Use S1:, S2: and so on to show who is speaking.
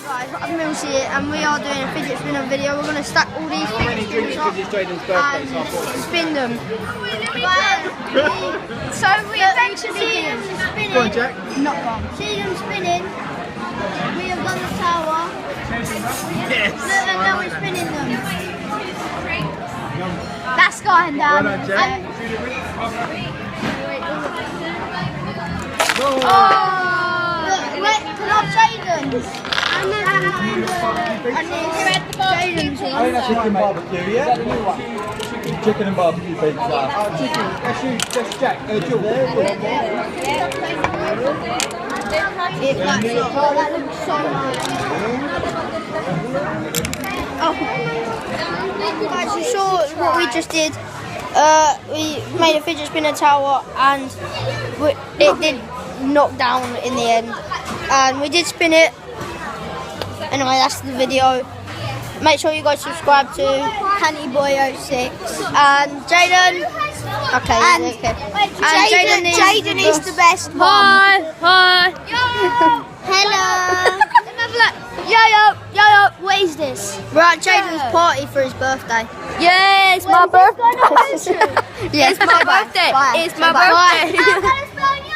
S1: Guys, I'm Milsey and we are doing a fidget spinner video. We're going to stack all these fidget spinners up and spin them. So we eventually see them spinning.
S2: Go on, Jack.
S1: Not gone. See them spinning. We have done the tower.
S2: Yes.
S1: Look, and now we're spinning them. That's going down.
S2: Well done, Jack.
S1: Oh! Look, wait, can I have Jaden's? And Jaden's one.
S2: Chicken barbecue, yeah? Chicken and barbecue pizza. Oh, chicken. That's you, just Jack. Jules.
S1: It lights up. Oh, that looks so nice. Oh. Guys, you saw what we just did. We made a fidget spinner tower and it did knock down in the end. And we did spin it. Anyway, that's the video. Make sure you guys subscribe to Candyboy06 and Jaden. Okay, and Jaden is the best one. Hi. Hello. Yo. What is this? Right, Jaden's party for his birthday.
S3: Yeah, it's my birthday.
S1: Yeah,
S3: It's my birthday. It's my birthday.